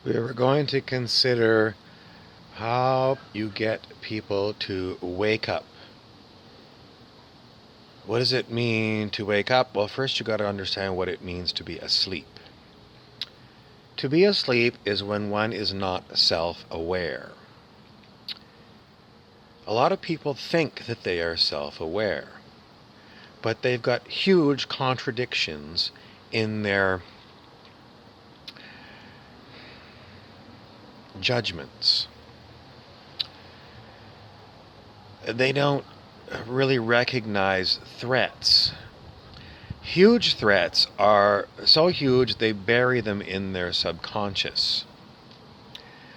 We are going to consider how you get people to wake up. What does it mean to wake up? Well, first you got to understand what it means to be asleep. To be asleep is when one is not self-aware. A lot of people think that they are self-aware, but they've got huge contradictions in their judgments. They don't really recognize threats. Huge threats are so huge they bury them in their subconscious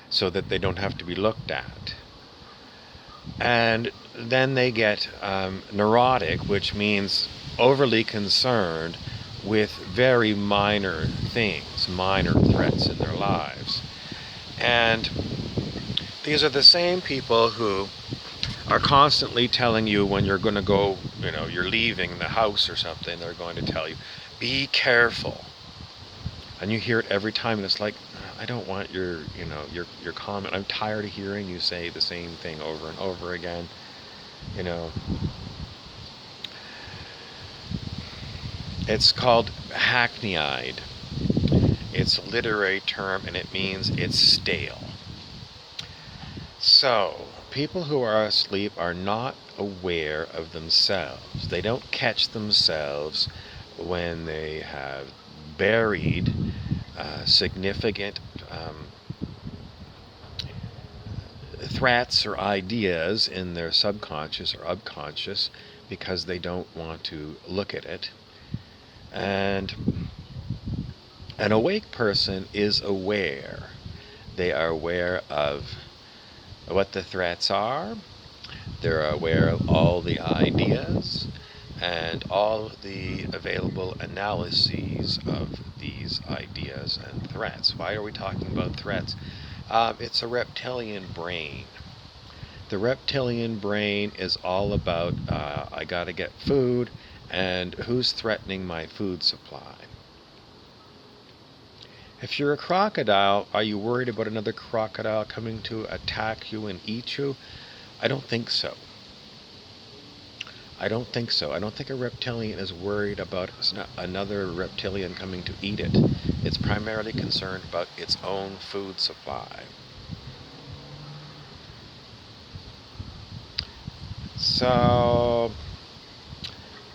so that they don't have to be looked at. And then they get neurotic, which means overly concerned with very minor things, minor threats in their lives. And these are the same people who are constantly telling you when you're going to go, you're leaving the house or something, they're going to tell you, be careful. And you hear it every time, and it's like, I don't want your comment. I'm tired of hearing you say the same thing over and over again. It's called hackneyed. It's a literary term, and it means it's stale. So, people who are asleep are not aware of themselves. They don't catch themselves when they have buried significant threats or ideas in their subconscious or unconscious because they don't want to look at it. And an awake person is aware. They are aware of what the threats are. They're aware of all the ideas and all of the available analyses of these ideas and threats. Why are we talking about threats? It's a reptilian brain. The reptilian brain is all about, I gotta get food, and who's threatening my food supply. If you're a crocodile, are you worried about another crocodile coming to attack you and eat you? I don't think so. I don't think a reptilian is worried about another reptilian coming to eat it. It's primarily concerned about its own food supply. So,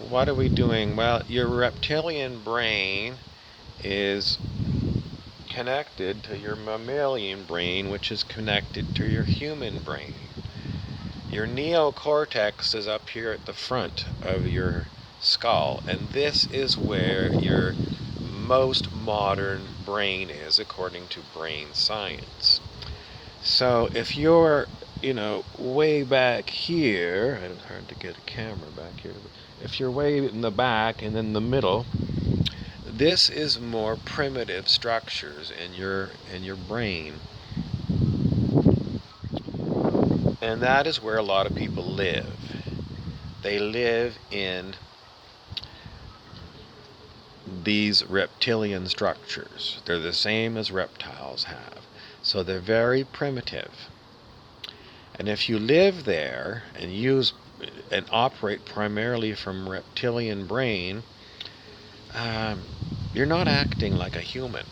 what are we doing? Well, your reptilian brain is connected to your mammalian brain, which is connected to your human brain. Your neocortex is up here at the front of your skull, and this is where your most modern brain is, according to brain science. So if you're, way back here, and it's hard to get a camera back here, but if you're way in the back and in the middle, this is more primitive structures in your brain. And that is where a lot of people live. They live in these reptilian structures. They're the same as reptiles have. So they're very primitive. And if you live there and use and operate primarily from reptilian brain, you're not acting like a human.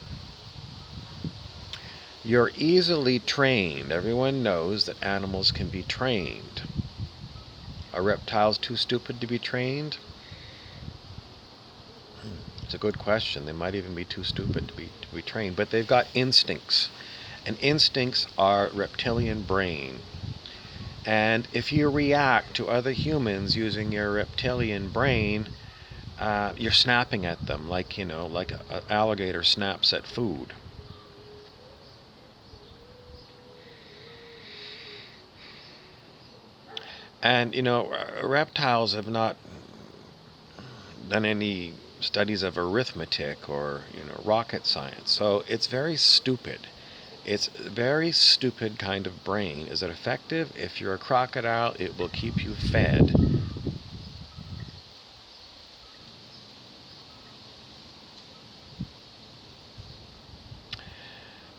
You're easily trained. Everyone knows that animals can be trained. Are reptiles too stupid to be trained? It's a good question. They might even be too stupid to be trained. But they've got instincts. And instincts are reptilian brain. And if you react to other humans using your reptilian brain, you're snapping at them like an alligator snaps at food. And, reptiles have not done any studies of arithmetic or, rocket science. So it's very stupid. It's a very stupid kind of brain. Is it effective? If you're a crocodile, it will keep you fed.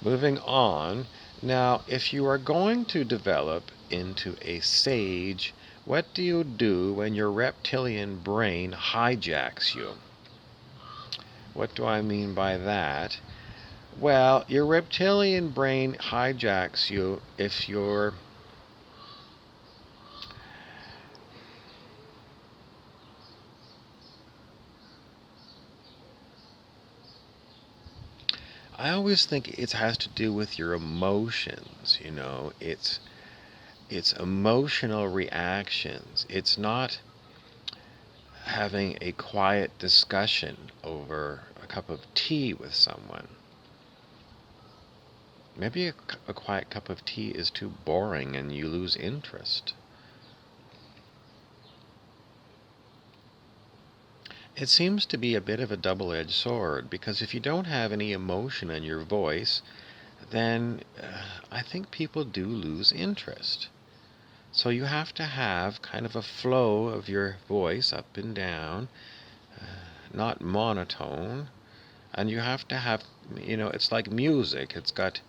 Moving on. Now, if you are going to develop into a sage, what do you do when your reptilian brain hijacks you? What do I mean by that? Well, your reptilian brain hijacks you if you're I always think it has to do with your emotions, it's emotional reactions. It's not having a quiet discussion over a cup of tea with someone. Maybe a quiet cup of tea is too boring and you lose interest. It seems to be a bit of a double-edged sword, because if you don't have any emotion in your voice, then I think people do lose interest. So you have to have kind of a flow of your voice up and down, not monotone. And you have to have, it's like music. It's got,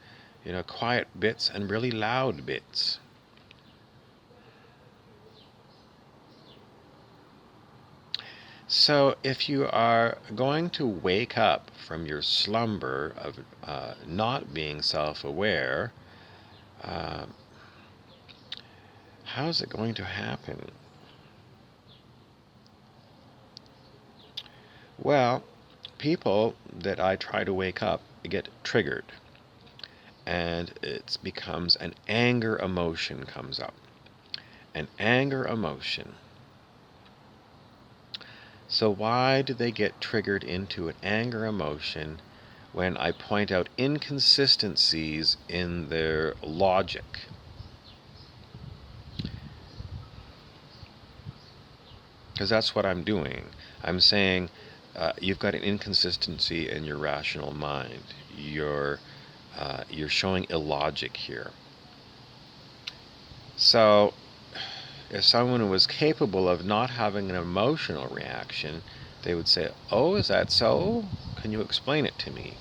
quiet bits and really loud bits. So if you are going to wake up from your slumber of not being self-aware, how's it going to happen? Well, people that I try to wake up get triggered, and it becomes an anger emotion comes up. An anger emotion. So why do they get triggered into an anger emotion when I point out inconsistencies in their logic? Because that's what I'm doing. I'm saying you've got an inconsistency in your rational mind. You're showing illogic here. So if someone was capable of not having an emotional reaction, they would say, "Oh, is that so? Can you explain it to me?"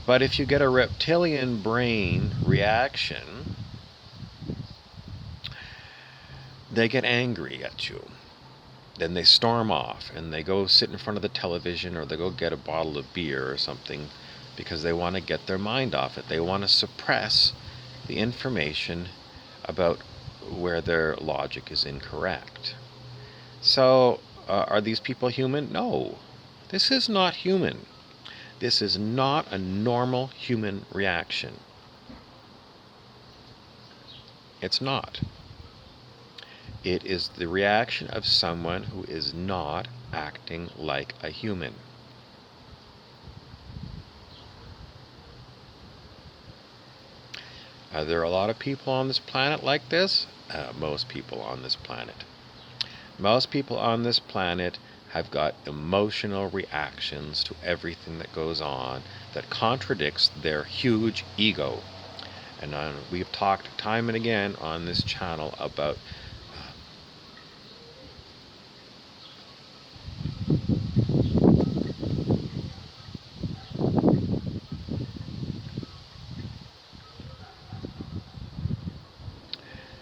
But if you get a reptilian brain reaction, they get angry at you. Then they storm off and they go sit in front of the television, or they go get a bottle of beer or something, because they want to get their mind off it. They want to suppress the information about where their logic is incorrect. So, are these people human? No. This is not human. This is not a normal human reaction. It's not. It is the reaction of someone who is not acting like a human. Are there a lot of people on this planet like this? Most people on this planet. Most people on this planet have got emotional reactions to everything that goes on that contradicts their huge ego. And we've talked time and again on this channel about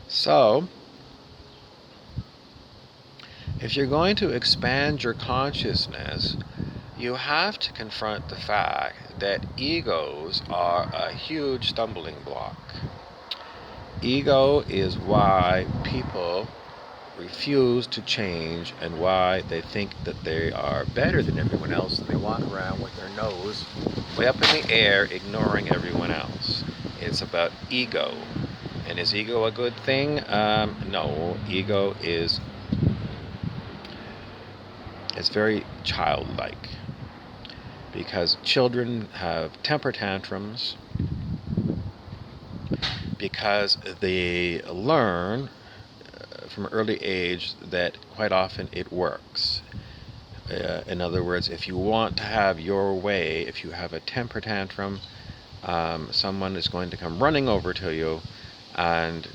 so if you're going to expand your consciousness, you have to confront the fact that egos are a huge stumbling block. Ego is why people refuse to change, and why they think that they are better than everyone else, and they walk around with their nose way up in the air, ignoring everyone else. It's about ego. And is ego a good thing? No. Ego is very childlike, because children have temper tantrums because they learn from an early age that quite often it works. In other words, if you want to have your way, if you have a temper tantrum, someone is going to come running over to you and,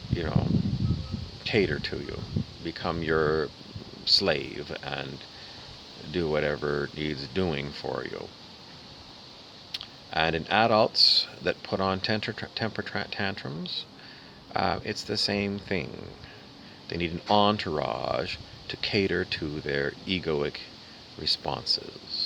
cater to you, become your slave, and do whatever needs doing for you. And in adults that put on temper tantrums, it's the same thing. They need an entourage to cater to their egoic responses.